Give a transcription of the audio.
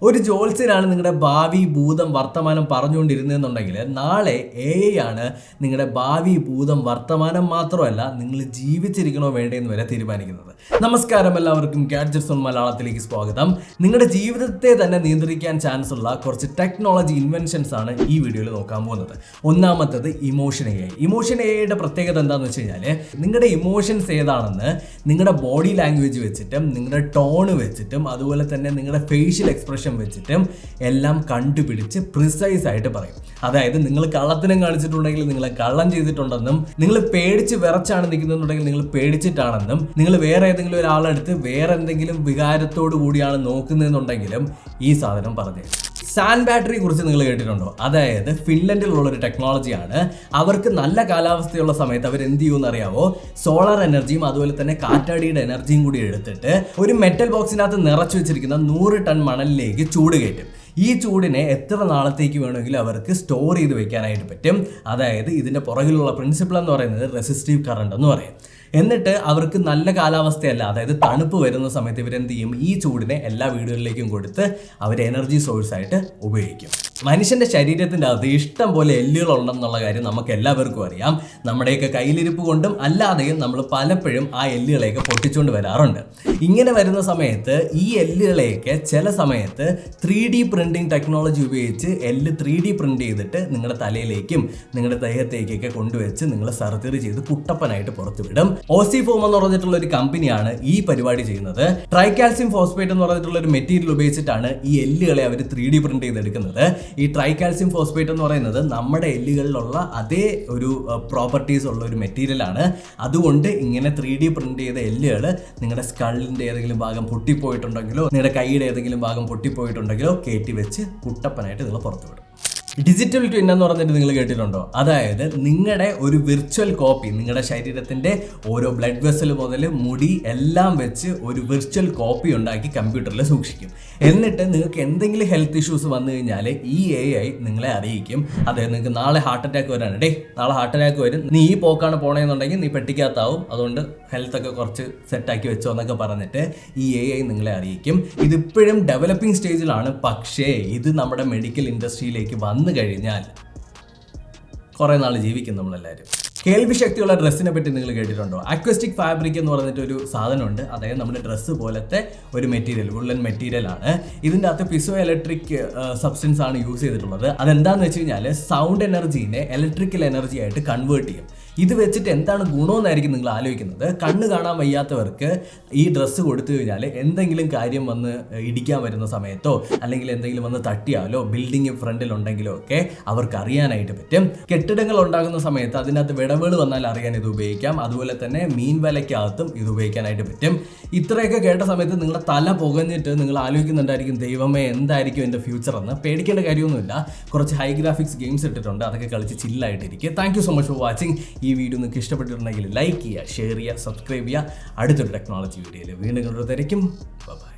ഒരു ജോത്സ്യനാണ് നിങ്ങളുടെ ഭാവി ഭൂതം വർത്തമാനം പറഞ്ഞുകൊണ്ടിരുന്നതെന്നുണ്ടെങ്കിൽ നാളെ AI ആണ് നിങ്ങളുടെ ഭാവി ഭൂതം വർത്തമാനം മാത്രമല്ല നിങ്ങൾ ജീവിച്ചിരിക്കണോ വേണ്ടതെന്ന് വരെ തീരുമാനിക്കുന്നത്. നമസ്കാരം, എല്ലാവർക്കും ഗാഡ്ജറ്റ്സ് ഓൺ മലയാളത്തിലേക്ക് സ്വാഗതം. നിങ്ങളുടെ ജീവിതത്തെ തന്നെ നിയന്ത്രിക്കാൻ ചാൻസ് ഉള്ള കുറച്ച് ടെക്നോളജി ഇൻവെൻഷൻസ് ആണ് ഈ വീഡിയോയിൽ നോക്കാൻ പോകുന്നത്. ഒന്നാമത്തത് ഇമോഷൻ AI. ഇമോഷൻ AIയുടെ പ്രത്യേകത എന്താണെന്ന് വെച്ച് കഴിഞ്ഞാൽ നിങ്ങളുടെ ഇമോഷൻസ് ഏതാണെന്ന് നിങ്ങളുടെ ബോഡി ലാംഗ്വേജ് വെച്ചിട്ടും നിങ്ങളുടെ ടോണ് വെച്ചിട്ടും അതുപോലെ തന്നെ നിങ്ങളുടെ ഫേഷ്യൽ എക്സ്പ്രഷൻ വെച്ചിട്ടും എല്ലാം കണ്ടുപിടിച്ച് പ്രിസൈസ് ആയിട്ട് പറയും. അതായത് നിങ്ങൾ കള്ളത്തിനും കാണിച്ചിട്ടുണ്ടെങ്കിൽ നിങ്ങളെ കള്ളം ചെയ്തിട്ടുണ്ടെന്നും, നിങ്ങൾ പേടിച്ച് വിറച്ചാണ് നിൽക്കുന്നുണ്ടെങ്കിൽ നിങ്ങൾ പേടിച്ചിട്ടാണെന്നും, നിങ്ങൾ വേറെ ഏതെങ്കിലും ഒരാളെടുത്ത് വേറെ എന്തെങ്കിലും വികാരത്തോടു കൂടിയാണ് നോക്കുന്നതെന്നുണ്ടെങ്കിലും ഈ സാധനം പറഞ്ഞു. സാൻഡ് ബാറ്ററിയെ കുറിച്ച് നിങ്ങൾ കേട്ടിട്ടുണ്ടോ? അതായത് ഫിൻലൻഡിലുള്ള ഒരു ടെക്നോളജിയാണ്. അവർക്ക് നല്ല കാലാവസ്ഥയുള്ള സമയത്ത് അവർ എന്ത് ചെയ്യുമെന്ന് അറിയാവോ? സോളാർ എനർജിയും അതുപോലെ തന്നെ കാറ്റാടിയുടെ എനർജിയും കൂടി എടുത്തിട്ട് ഒരു മെറ്റൽ ബോക്സിനകത്ത് നിറച്ചു വെച്ചിരിക്കുന്ന 100 ടൺ മണലിലേക്ക് ചൂട് കയറ്റും. ഈ ചൂടിനെ എത്ര നാളത്തേക്ക് വേണമെങ്കിലും അവർക്ക് സ്റ്റോർ ചെയ്ത് വെക്കാനായിട്ട് പറ്റും. അതായത് ഇതിൻ്റെ പുറകിലുള്ള പ്രിൻസിപ്പിൾ എന്ന് പറയുന്നത് റെസിസ്റ്റീവ് കറണ്ട് എന്ന് പറയും. എന്നിട്ട് അവർക്ക് നല്ല കാലാവസ്ഥയല്ല, അതായത് തണുപ്പ് വരുന്ന സമയത്ത് ഇവരെന്ത് ചെയ്യും? ഈ ചൂടിനെ എല്ലാ വീടുകളിലേക്കും കൊടുത്ത് അവർ എനർജി സോഴ്സ് ആയിട്ട് ഉപയോഗിക്കും. മനുഷ്യൻ്റെ ശരീരത്തിൻ്റെ അകത്ത് ഇഷ്ടം പോലെ എല്ലുകളുണ്ടെന്നുള്ള കാര്യം നമുക്ക് എല്ലാവർക്കും അറിയാം. നമ്മുടെയൊക്കെ കയ്യിലിരിപ്പ് കൊണ്ടും അല്ലാതെയും നമ്മൾ പലപ്പോഴും ആ എല്ലുകളെയൊക്കെ പൊട്ടിച്ചുകൊണ്ട് വരാറുണ്ട്. ഇങ്ങനെ വരുന്ന സമയത്ത് ഈ എല്ലുകളെയൊക്കെ ചില സമയത്ത് 3D പ്രിന്റിംഗ് ടെക്നോളജി ഉപയോഗിച്ച് എല്ല് 3D പ്രിന്റ് ചെയ്തിട്ട് നിങ്ങളുടെ തലയിലേക്കും നിങ്ങളുടെ ദേഹത്തേക്കൊക്കെ കൊണ്ടുവച്ച് നിങ്ങൾ സർജറി ചെയ്ത് കുട്ടപ്പനായിട്ട് പുറത്തു വിടും. ഓസിഫോം എന്ന് പറഞ്ഞിട്ടുള്ള ഒരു കമ്പനിയാണ് ഈ പരിപാടി ചെയ്യുന്നത്. ട്രൈകാൽസ്യം ഫോസ്ഫേറ്റ് എന്ന് പറഞ്ഞിട്ടുള്ള ഒരു മെറ്റീരിയൽ ഉപയോഗിച്ചിട്ടാണ് ഈ എല്ലുകളെ അവർ 3D പ്രിന്റ് ചെയ്തെടുക്കുന്നത്. ഈ ട്രൈകാൽസ്യം ഫോസ്ഫേറ്റ് എന്ന് പറയുന്നത് നമ്മുടെ എല്ലുകളിലുള്ള അതേ ഒരു പ്രോപ്പർട്ടീസ് ഉള്ള ഒരു മെറ്റീരിയലാണ്. അതുകൊണ്ട് ഇങ്ങനെ 3D പ്രിന്റ് ചെയ്ത എല്ലുകൾ നിങ്ങളുടെ സ്കള്ളിൻ്റെ ഏതെങ്കിലും ഭാഗം പൊട്ടിപ്പോയിട്ടുണ്ടെങ്കിലോ നിങ്ങളുടെ കൈയുടെ ഏതെങ്കിലും ഭാഗം പൊട്ടിപ്പോയിട്ടുണ്ടെങ്കിലോ കയറ്റി വെച്ച് കുട്ടപ്പനായിട്ട് നിങ്ങൾ പുറത്തു വിടും. ഡിജിറ്റൽ ട്വിൻ എന്ന് പറഞ്ഞിട്ട് നിങ്ങൾ കേട്ടിട്ടുണ്ടോ? അതായത് നിങ്ങളുടെ ഒരു വിർച്വൽ കോപ്പി, നിങ്ങളുടെ ശരീരത്തിൻ്റെ ഓരോ ബ്ലഡ് വെസൽ മുതൽ മുടി എല്ലാം വെച്ച് ഒരു വിർച്വൽ കോപ്പി ഉണ്ടാക്കി കമ്പ്യൂട്ടറിൽ സൂക്ഷിക്കും. എന്നിട്ട് നിങ്ങൾക്ക് എന്തെങ്കിലും ഹെൽത്ത് ഇഷ്യൂസ് വന്നു കഴിഞ്ഞാൽ ഈ AI നിങ്ങളെ അറിയിക്കും. അതായത് നിങ്ങൾക്ക് നാളെ ഹാർട്ട് അറ്റാക്ക് വരാണ്, നാളെ ഹാർട്ട് അറ്റാക്ക് വരും, നീ ഈ പോക്കാണ് പോണേന്നുണ്ടെങ്കിൽ നീ പെട്ടിക്കകത്താവും, അതുകൊണ്ട് ഹെൽത്തൊക്കെ കുറച്ച് സെറ്റാക്കി വെച്ചോ എന്നൊക്കെ പറഞ്ഞിട്ട് ഈ AI നിങ്ങളെ അറിയിക്കും. ഇതിപ്പോഴും ഡെവലപ്പിംഗ് സ്റ്റേജിലാണ്. പക്ഷേ ഇത് നമ്മുടെ മെഡിക്കൽ ഇൻഡസ്ട്രിയിലേക്ക് വന്നു കഴിഞ്ഞാൽ കുറേ നാൾ ജീവിക്കും നമ്മളെല്ലാവരും. കേൾവി ശക്തിയുള്ള ഡ്രസ്സിനെ പറ്റി നിങ്ങൾ കേട്ടിട്ടുണ്ടോ? അക്വസ്റ്റിക് ഫാബ്രിക് എന്ന് പറഞ്ഞിട്ട് ഒരു സാധനമുണ്ട്. അതായത് നമ്മുടെ ഡ്രസ്സ് പോലത്തെ ഒരു മെറ്റീരിയൽ, വുള്ളൻ മെറ്റീരിയൽ ആണ്. ഇതിൻ്റെ അകത്ത് പിസോ ഇലക്ട്രിക് സബ്സ്റ്റൻസ് ആണ് യൂസ് ചെയ്തിട്ടുള്ളത്. അതെന്താണെന്ന് വെച്ച് കഴിഞ്ഞാൽ സൗണ്ട് എനർജീനെ ഇലക്ട്രിക്കൽ എനർജി ആയിട്ട് കൺവേർട്ട് ചെയ്യും. ഇത് വെച്ചിട്ട് എന്താണ് ഗുണമെന്നായിരിക്കും നിങ്ങൾ ആലോചിക്കുന്നത്. കണ്ണ് കാണാൻ വയ്യാത്തവർക്ക് ഈ ഡ്രസ്സ് കൊടുത്തു കഴിഞ്ഞാൽ എന്തെങ്കിലും കാര്യം വന്ന് ഇടിക്കാൻ വരുന്ന സമയത്തോ അല്ലെങ്കിൽ എന്തെങ്കിലും വന്ന് തട്ടിയാലോ ബിൽഡിംഗ് ഫ്രണ്ടിലുണ്ടെങ്കിലോ ഒക്കെ അവർക്ക് അറിയാനായിട്ട് പറ്റും. കെട്ടിടങ്ങൾ ഉണ്ടാകുന്ന സമയത്ത് അതിനകത്ത് വിടവുകൾ വന്നാൽ അറിയാൻ ഇത് ഉപയോഗിക്കാം. അതുപോലെ തന്നെ മീൻ വലയ്ക്കകത്തും ഇത് ഉപയോഗിക്കാനായിട്ട് പറ്റും. ഇത്രയൊക്കെ കേട്ട സമയത്ത് നിങ്ങളുടെ തല പുകഞ്ഞിട്ട് നിങ്ങൾ ആലോചിക്കുന്നുണ്ടായിരിക്കും, ദൈവമേ എന്തായിരിക്കും എൻ്റെ ഫ്യൂച്ചർ എന്ന്. പേടിക്കേണ്ട കാര്യമൊന്നുമില്ല. കുറച്ച് ഹൈ ഗ്രാഫിക്സ് ഗെയിംസ് ഇട്ടിട്ടുണ്ട്, അതൊക്കെ കളിച്ച് ചില്ലായിട്ടിരിക്കുക. Thank you so much for watching. ഈ വീഡിയോ നിങ്ങൾക്ക് ഇഷ്ടപ്പെട്ടിട്ടുണ്ടെങ്കിൽ ലൈക്ക് ചെയ്യുക, ഷെയർ ചെയ്യുക, സബ്സ്ക്രൈബ് ചെയ്യുക. അടുത്തൊരു ടെക്നോളജി വീഡിയോയിൽ വീണ്ടും കണ്ടുവരുന്നതായിരിക്കും. ബൈ.